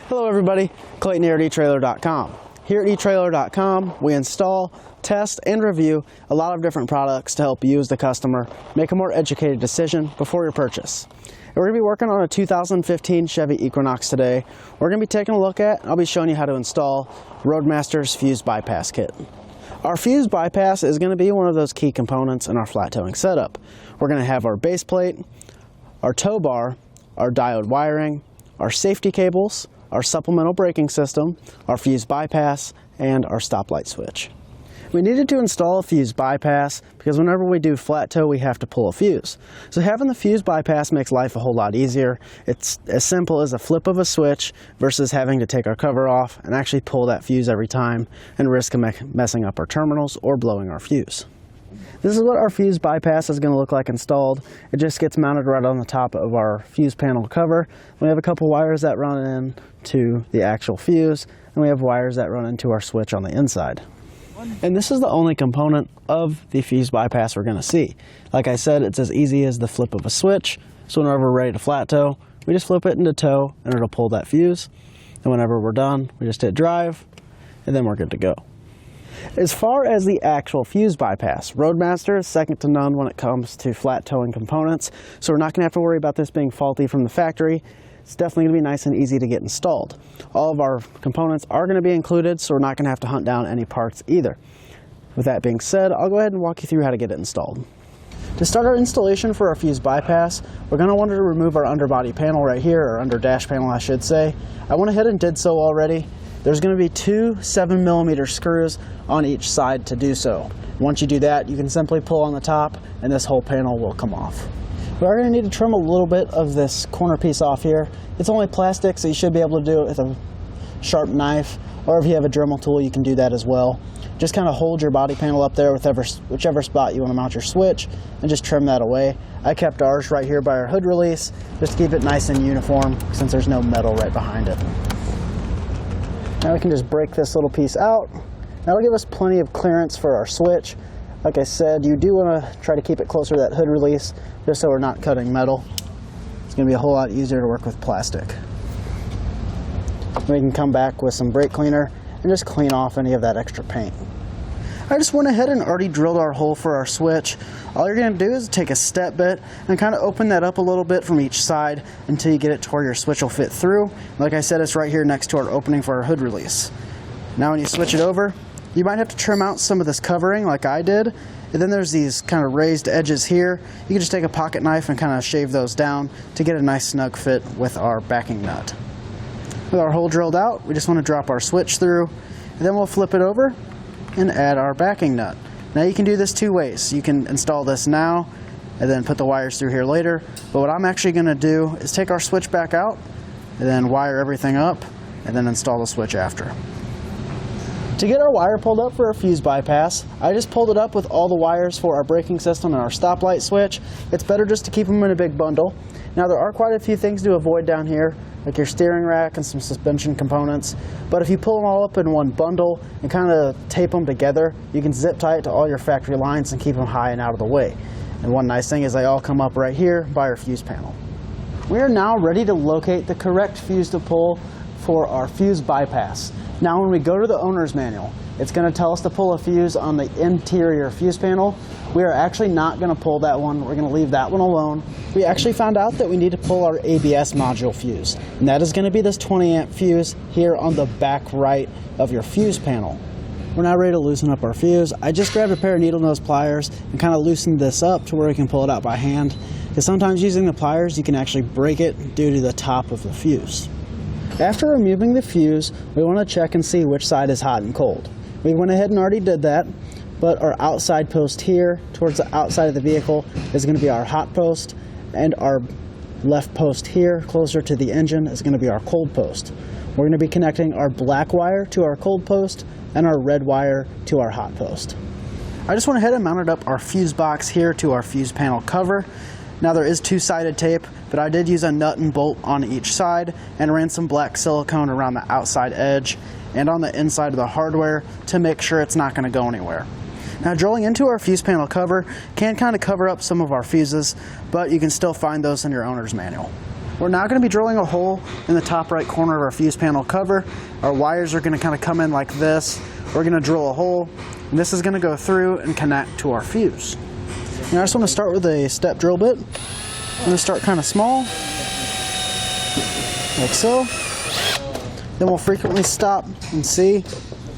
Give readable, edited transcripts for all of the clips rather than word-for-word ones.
Hello everybody, Clayton here at eTrailer.com. Here at eTrailer.com, we install, test, and review a lot of different products to help you as the customer make a more educated decision before your purchase. And we're going to be working on a 2015 Chevy Equinox today. We're going to be taking a look at, I'll be showing you how to install Roadmaster's fuse bypass kit. Our fuse bypass is going to be one of those key components in our flat towing setup. We're going to have our base plate, our tow bar, our diode wiring, our safety cables, our supplemental braking system, our fuse bypass, and our stoplight switch. We needed to install a fuse bypass because whenever we do flat tow, we have to pull a fuse. So having the fuse bypass makes life a whole lot easier. It's as simple as a flip of a switch versus having to take our cover off and actually pull that fuse every time and risk messing up our terminals or blowing our fuse. This is what our fuse bypass is going to look like installed. It just gets mounted right on the top of our fuse panel cover. We have a couple wires that run into the actual fuse, and we have wires that run into our switch on the inside. And this is the only component of the fuse bypass we're going to see. Like I said, it's as easy as the flip of a switch. So whenever we're ready to flat tow, we just flip it into tow and it'll pull that fuse. And whenever we're done, we just hit drive and then we're good to go. As far as the actual fuse bypass, Roadmaster is second to none when it comes to flat towing components, so we're not going to have to worry about this being faulty from the factory. It's definitely going to be nice and easy to get installed. All of our components are going to be included, so we're not going to have to hunt down any parts either. With that being said, I'll go ahead and walk you through how to get it installed. To start our installation for our fuse bypass, we're going to want to remove our underbody panel right here, or under dash panel I should say. I went ahead and did so already. There's going to be two 7mm screws on each side to do so. Once you do that, you can simply pull on the top and this whole panel will come off. We are going to need to trim a little bit of this corner piece off here. It's only plastic, so you should be able to do it with a sharp knife, or if you have a Dremel tool, you can do that as well. Just kind of hold your body panel up there with whichever spot you want to mount your switch and just trim that away. I kept ours right here by our hood release just to keep it nice and uniform since there's no metal right behind it. Now we can just break this little piece out. That'll give us plenty of clearance for our switch. Like I said, you do want to try to keep it closer to that hood release just so we're not cutting metal. It's going to be a whole lot easier to work with plastic. We can come back with some brake cleaner and just clean off any of that extra paint. I just went ahead and already drilled our hole for our switch. All you're going to do is take a step bit and kind of open that up a little bit from each side until you get it to where your switch will fit through. Like I said, it's right here next to our opening for our hood release. Now when you switch it over, you might have to trim out some of this covering like I did. And then there's these kind of raised edges here. You can just take a pocket knife and kind of shave those down to get a nice snug fit with our backing nut. With our hole drilled out, we just want to drop our switch through, and then we'll flip it over and add our backing nut. Now you can do this two ways. You can install this now and then put the wires through here later, but what I'm actually going to do is take our switch back out and then wire everything up and then install the switch after. To get our wire pulled up for our fuse bypass, I just pulled it up with all the wires for our braking system and our stoplight switch. It's better just to keep them in a big bundle. Now there are quite a few things to avoid down here, like your steering rack and some suspension components, but if you pull them all up in one bundle and kind of tape them together, you can zip tie it to all your factory lines and keep them high and out of the way. And one nice thing is they all come up right here by our fuse panel. We are now ready to locate the correct fuse to pull for our fuse bypass. Now when we go to the owner's manual, it's going to tell us to pull a fuse on the interior fuse panel. We are actually not going to pull that one. We're going to leave that one alone. We actually found out that we need to pull our ABS module fuse, and that is going to be this 20 amp fuse here on the back right of your fuse panel. We're now ready to loosen up our fuse. I just grabbed a pair of needle nose pliers and kind of loosened this up to where we can pull it out by hand, because sometimes using the pliers you can actually break it due to the top of the fuse. After removing the fuse, we want to check and see which side is hot and cold. We went ahead and already did that, but our outside post here towards the outside of the vehicle is going to be our hot post, and our left post here closer to the engine is going to be our cold post. We're going to be connecting our black wire to our cold post and our red wire to our hot post. I just went ahead and mounted up our fuse box here to our fuse panel cover. Now there is two-sided tape, but I did use a nut and bolt on each side and ran some black silicone around the outside edge and on the inside of the hardware to make sure it's not going to go anywhere. Now drilling into our fuse panel cover can kind of cover up some of our fuses, but you can still find those in your owner's manual. We're now going to be drilling a hole in the top right corner of our fuse panel cover. Our wires are going to kind of come in like this. We're going to drill a hole, and this is going to go through and connect to our fuse. Now I just want to start with a step drill bit. I'm going to start kind of small, like so. Then we'll frequently stop and see.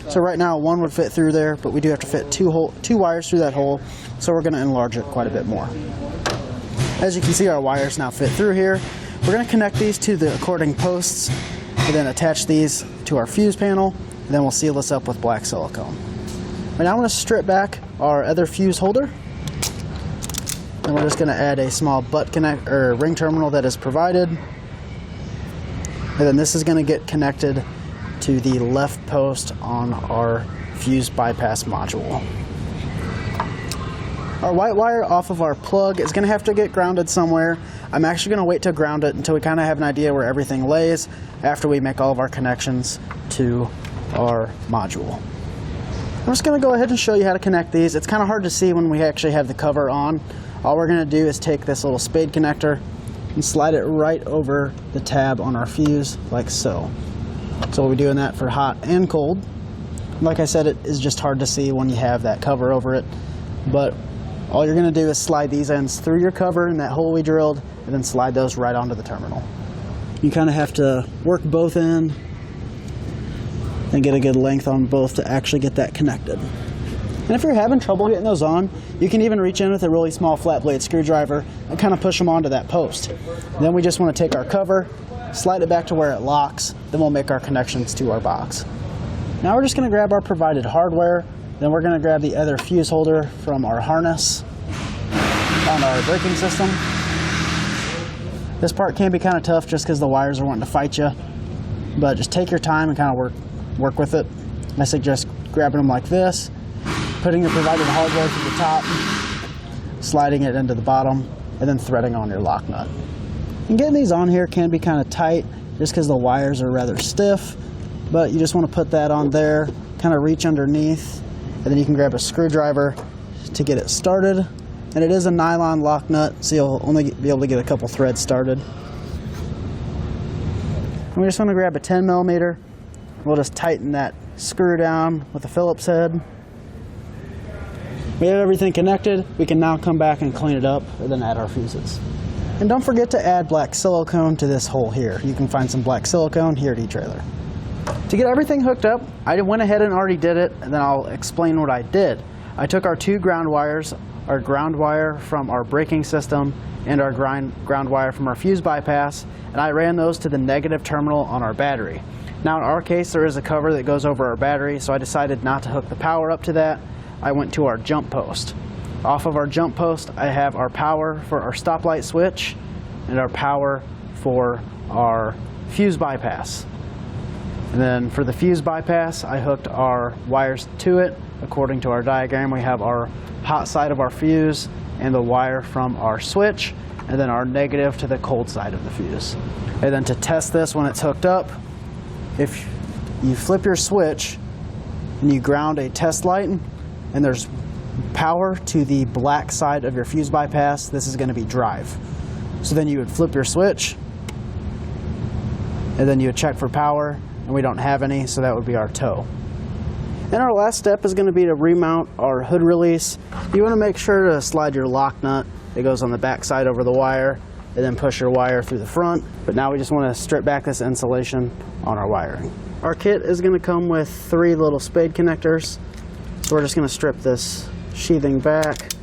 So right now one would fit through there, but we do have to fit two wires through that hole, so we're going to enlarge it quite a bit more. As you can see, our wires now fit through here. We're going to connect these to the according posts and then attach these to our fuse panel, and then we'll seal this up with black silicone. Right now I'm going to strip back our other fuse holder, and we're just going to add a small butt connect or ring terminal that is provided, and then this is going to get connected to the left post on our fuse bypass module. Our white wire off of our plug is going to have to get grounded somewhere. I'm actually going to wait to ground it until we kind of have an idea where everything lays after we make all of our connections to our module. I'm just going to go ahead and show you how to connect these. It's kind of hard to see when we actually have the cover on. All we're going to do is take this little spade connector and slide it right over the tab on our fuse like so. So we'll be doing that for hot and cold. Like I said, it is just hard to see when you have that cover over it, but all you're going to do is slide these ends through your cover in that hole we drilled, and then slide those right onto the terminal. You kind of have to work both in and get a good length on both to actually get that connected. And if you're having trouble getting those on, you can even reach in with a really small flat blade screwdriver and kind of push them onto that post. Then we just want to take our cover, slide it back to where it locks, then we'll make our connections to our box. Now we're just going to grab our provided hardware, then we're going to grab the other fuse holder from our harness on our braking system. This part can be kind of tough just because the wires are wanting to fight you, but just take your time and kind of work with it. I suggest grabbing them like this, putting the provided hardware to the top, sliding it into the bottom, and then threading on your lock nut. And getting these on here can be kind of tight just because the wires are rather stiff, but you just want to put that on there, kind of reach underneath, and then you can grab a screwdriver to get it started. And it is a nylon lock nut, so you'll only be able to get a couple threads started. And we just want to grab a 10mm. We'll just tighten that screw down with a Phillips head. We have everything connected. We can now come back and clean it up and then add our fuses. And don't forget to add black silicone to this hole here. You can find some black silicone here at eTrailer. To get everything hooked up, I went ahead and already did it, and then I'll explain what I did. I took our two ground wires, our ground wire from our braking system and our ground wire from our fuse bypass, and I ran those to the negative terminal on our battery. Now in our case, there is a cover that goes over our battery, so I decided not to hook the power up to that. I went to our jump post. Off of our jump post, I have our power for our stoplight switch and our power for our fuse bypass. And then for the fuse bypass, I hooked our wires to it. According to our diagram, we have our hot side of our fuse and the wire from our switch, and then our negative to the cold side of the fuse. And then to test this when it's hooked up, if you flip your switch and you ground a test light and there's power to the black side of your fuse bypass, this is going to be drive. So then you would flip your switch and then you would check for power, and we don't have any, so that would be our tow. And our last step is going to be to remount our hood release. You want to make sure to slide your lock nut that goes on the back side over the wire, and then push your wire through the front. But now we just want to strip back this insulation on our wiring. Our kit is going to come with 3 little spade connectors. So we're just going to strip this sheathing back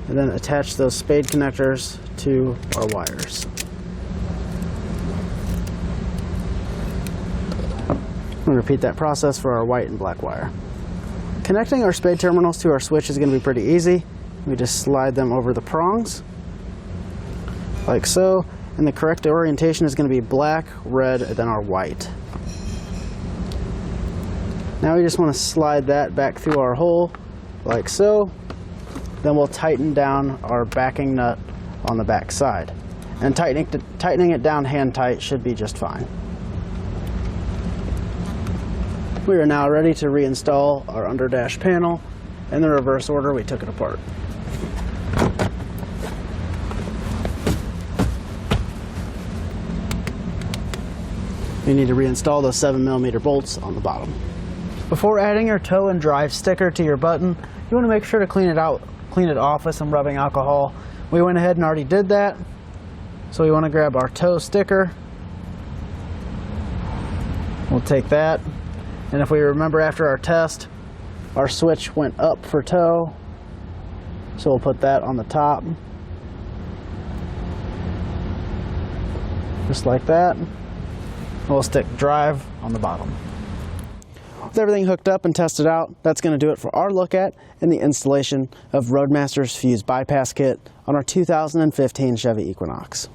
and then attach those spade connectors to our wires. We'll repeat that process for our white and black wire. Connecting our spade terminals to our switch is going to be pretty easy. We just slide them over the prongs, like so, and the correct orientation is going to be black, red, and then our white. Now we just want to slide that back through our hole, like so. Then we'll tighten down our backing nut on the back side. And tightening it down hand tight should be just fine. We are now ready to reinstall our underdash panel in the reverse order we took it apart. We need to reinstall those 7mm bolts on the bottom. Before adding your tow and drive sticker to your button, you want to make sure to clean it off with some rubbing alcohol. We went ahead and already did that. So we want to grab our tow sticker. We'll take that. And if we remember after our test, our switch went up for tow. So we'll put that on the top. Just like that. We'll stick drive on the bottom. With everything hooked up and tested out, that's going to do it for our look at and the installation of Roadmaster's Fuse Bypass Kit on our 2015 Chevy Equinox.